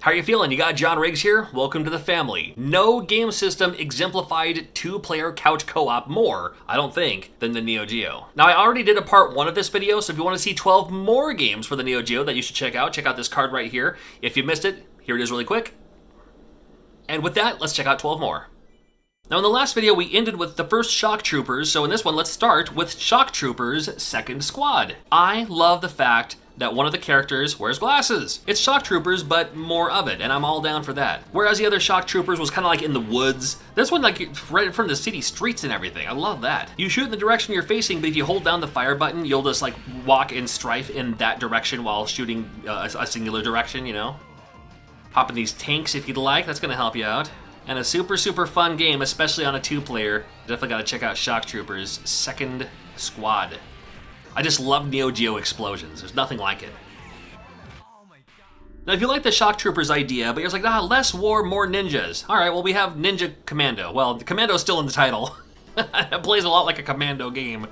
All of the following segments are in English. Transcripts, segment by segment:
How are you feeling? You got John Riggs here. Welcome to the family. No game system exemplified two-player couch co-op more, I don't think, than the Neo Geo. Now, I already did a part 1 of this video, so if you want to see 12 more games for the Neo Geo that you should check out this card right here. If you missed it, here it is really quick. And with that, let's check out 12 more. Now, in the last video, we ended with the first Shock Troopers, so in this one, let's start with Shock Troopers Second Squad. I love the fact that one of the characters wears glasses. It's Shock Troopers, but more of it, and I'm all down for that. Whereas the other Shock Troopers was kind of like in the woods, this one like right in front of the city streets and everything. I love that. You shoot in the direction you're facing, but if you hold down the fire button, you'll just like walk in strife in that direction while shooting a singular direction, you know? Hop in these tanks if you'd like, that's gonna help you out. And a super fun game, especially on a 2-player. Definitely gotta check out Shock Troopers Second Squad. I just love Neo Geo explosions. There's nothing like it. Now, if you like the Shock Troopers idea, but you're like, less war, more ninjas. All right, well, we have Ninja Commando. Well, the Commando's still in the title. It plays a lot like a Commando game.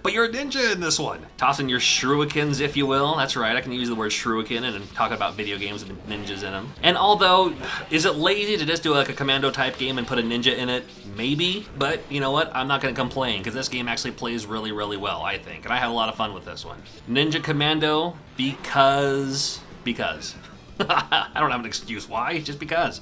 But you're a ninja in this one. Tossing your shurikens, if you will. That's right, I can use the word shuriken and talk about video games with ninjas in them. And although, is it lazy to just do like a Commando type game and put a ninja in it? Maybe, but you know what? I'm not gonna complain, because this game actually plays really well, I think. And I have a lot of fun with this one. Ninja Commando, because... I don't have an excuse why, just because.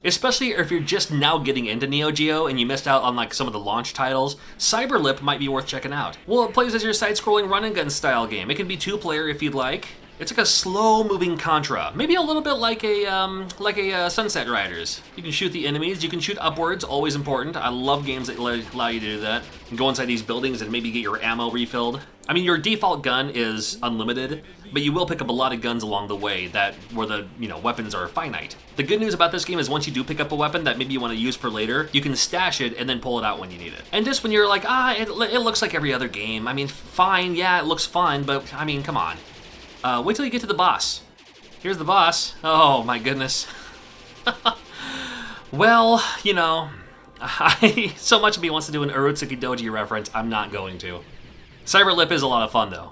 Especially if you're just now getting into Neo Geo and you missed out on like some of the launch titles, Cyberlip might be worth checking out. Well, it plays as your side-scrolling run-and-gun style game. It can be 2-player if you'd like. It's like a slow-moving Contra, maybe a little bit like a Sunset Riders. You can shoot the enemies, you can shoot upwards, always important. I love games that allow you to do that. You can go inside these buildings and maybe get your ammo refilled. I mean, your default gun is unlimited, but you will pick up a lot of guns along the way where the weapons are finite. The good news about this game is once you do pick up a weapon that maybe you want to use for later, you can stash it and then pull it out when you need it. And just when you're like, it looks like every other game. I mean, fine, yeah, it looks fun, but I mean, come on. Wait till you get to the boss. Here's the boss. Oh my goodness. Well, so much of me wants to do an Urotsuki Doji reference. I'm not going to. Cyberlip is a lot of fun, though.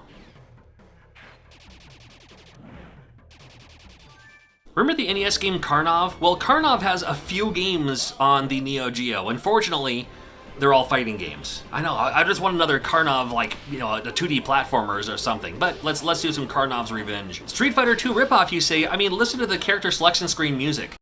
Remember the NES game Karnov? Well, Karnov has a few games on the Neo Geo. Unfortunately, they're all fighting games. I know, I just want another Karnov, like, a 2D platformers or something. But let's do some Karnov's Revenge. Street Fighter 2 ripoff, you say? I mean, listen to the character selection screen music.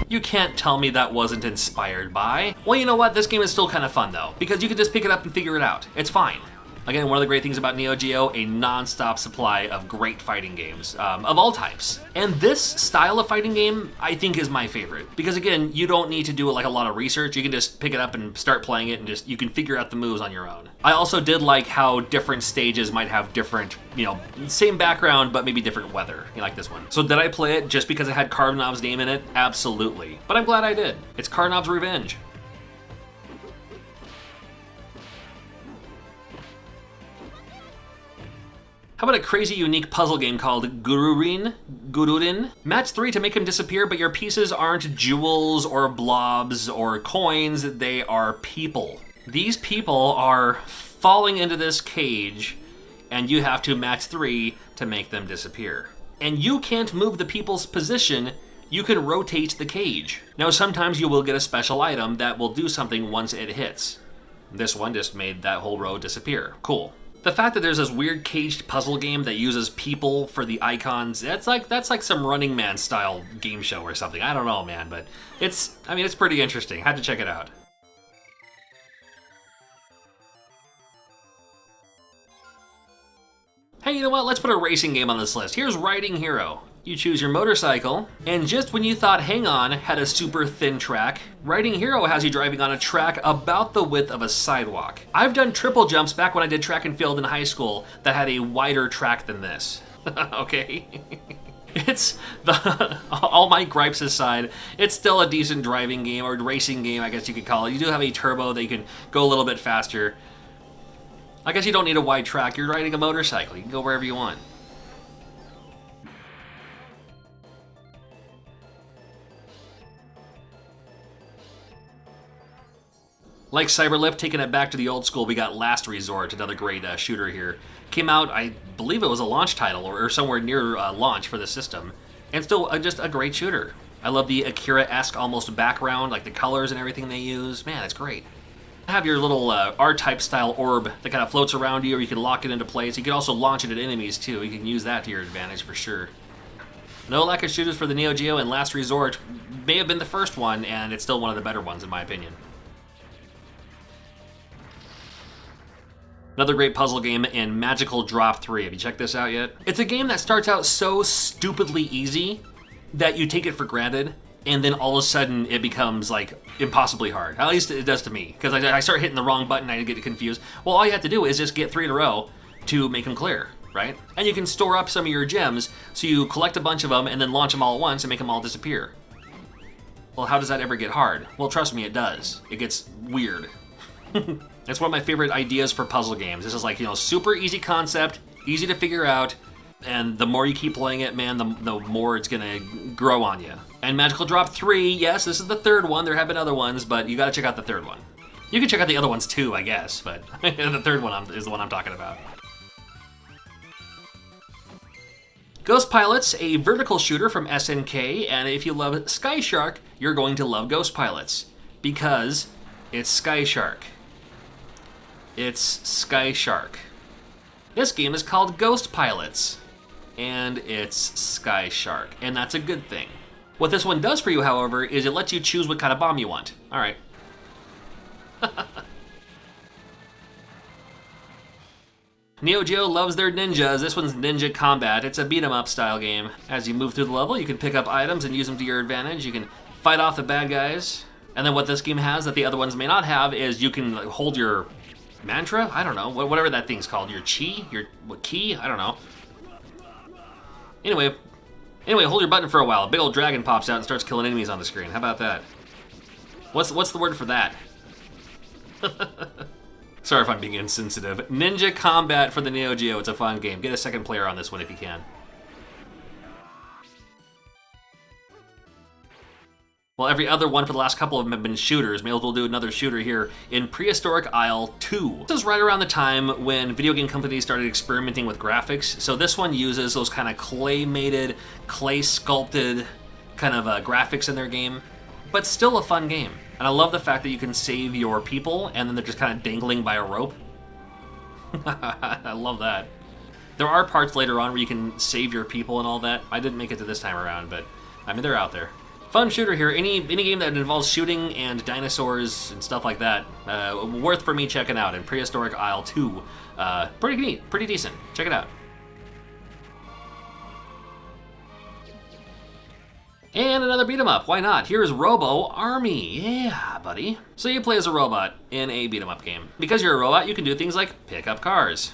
You can't tell me that wasn't inspired by. Well, you know what? This game is still kind of fun, though, because you can just pick it up and figure it out. It's fine. Again, one of the great things about Neo Geo, a non-stop supply of great fighting games of all types. And this style of fighting game, I think, is my favorite. Because again, you don't need to do like a lot of research. You can just pick it up and start playing it, and you can figure out the moves on your own. I also did like how different stages might have different, same background, but maybe different weather, like this one. So did I play it just because it had Karnov's name in it? Absolutely. But I'm glad I did. It's Karnov's Revenge. How about a crazy unique puzzle game called Gururin? Match 3 to make him disappear, but your pieces aren't jewels or blobs or coins, they are people. These people are falling into this cage, and you have to match 3 to make them disappear. And you can't move the people's position, you can rotate the cage. Now sometimes you will get a special item that will do something once it hits. This one just made that whole row disappear. Cool. The fact that there's this weird caged puzzle game that uses people for the icons, that's like some Running Man style game show or something. I don't know, man, but it's pretty interesting. Had to check it out. Hey, you know what? Let's put a racing game on this list. Here's Riding Hero. You choose your motorcycle, and just when you thought Hang On had a super thin track, Riding Hero has you driving on a track about the width of a sidewalk. I've done triple jumps back when I did track and field in high school that had a wider track than this. Okay? It's all my gripes aside, it's still a decent driving game, or racing game, I guess you could call it. You do have a turbo that you can go a little bit faster. I guess you don't need a wide track. You're riding a motorcycle. You can go wherever you want. Like Cyberlip, taking it back to the old school, we got Last Resort, another great shooter here. Came out, I believe it was a launch title or somewhere near launch for the system, and still just a great shooter. I love the Akira-esque almost background, like the colors and everything they use. Man, it's great. Have your little R-type style orb that kind of floats around you, or you can lock it into place. You can also launch it at enemies too. You can use that to your advantage for sure. No lack of shooters for the Neo Geo, and Last Resort may have been the first one, and it's still one of the better ones in my opinion. Another great puzzle game in Magical Drop 3. Have you checked this out yet? It's a game that starts out so stupidly easy that you take it for granted, and then all of a sudden it becomes like impossibly hard. At least it does to me, because I start hitting the wrong button, I get confused. Well, all you have to do is just get 3 in a row to make them clear, right? And you can store up some of your gems, so you collect a bunch of them and then launch them all at once and make them all disappear. Well, how does that ever get hard? Well, trust me, it does. It gets weird. It's one of my favorite ideas for puzzle games. This is like, super easy concept, easy to figure out, and the more you keep playing it, man, the more it's gonna grow on you. And Magical Drop 3, yes, this is the third one. There have been other ones, but you gotta check out the third one. You can check out the other ones too, I guess, but the third one is the one I'm talking about. Ghost Pilots, a vertical shooter from SNK, and if you love Sky Shark, you're going to love Ghost Pilots, because it's Sky Shark. It's Sky Shark. This game is called Ghost Pilots, and it's Sky Shark, and that's a good thing. What this one does for you, however, is it lets you choose what kind of bomb you want. All right. Neo Geo loves their ninjas. This one's Ninja Combat. It's a beat-em-up style game. As you move through the level, you can pick up items and use them to your advantage. You can fight off the bad guys. And then what this game has that the other ones may not have is you can hold your mantra? I don't know. Whatever that thing's called. Your chi? Your key? I don't know. Anyway, hold your button for a while. A big old dragon pops out and starts killing enemies on the screen. How about that? What's the word for that? Sorry if I'm being insensitive. Ninja Combat for the Neo Geo. It's a fun game. Get a second player on this one if you can. Well, every other one for the last couple of them have been shooters. Maybe we'll do another shooter here in Prehistoric Isle 2. This is right around the time when video game companies started experimenting with graphics. So this one uses those kind of clay-mated, clay-sculpted kind of graphics in their game, but still a fun game. And I love the fact that you can save your people and then they're just kind of dangling by a rope. I love that. There are parts later on where you can save your people and all that. I didn't make it to this time around, but I mean, they're out there. Fun shooter here. Any game that involves shooting and dinosaurs and stuff like that, worth for me checking out in Prehistoric Isle 2. Pretty neat, pretty decent. Check it out. And another beat 'em up, why not? Here's Robo Army. Yeah, buddy. So you play as a robot in a beat 'em up game. Because you're a robot, you can do things like pick up cars.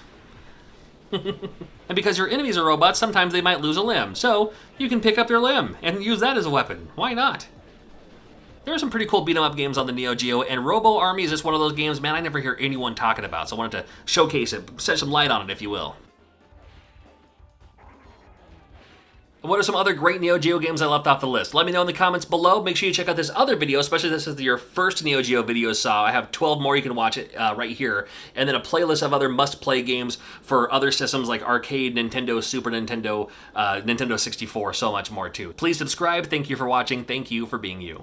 And because your enemies are robots, sometimes they might lose a limb. So you can pick up their limb and use that as a weapon. Why not? There are some pretty cool beat 'em up games on the Neo Geo, and Robo Army is just one of those games, man, I never hear anyone talking about. So I wanted to showcase it, shed some light on it, if you will. What are some other great Neo Geo games I left off the list? Let me know in the comments below. Make sure you check out this other video, especially if this is your first Neo Geo video saw. I have 12 more you can watch it right here. And then a playlist of other must-play games for other systems like arcade, Nintendo, Super Nintendo, Nintendo 64, so much more too. Please subscribe. Thank you for watching. Thank you for being you.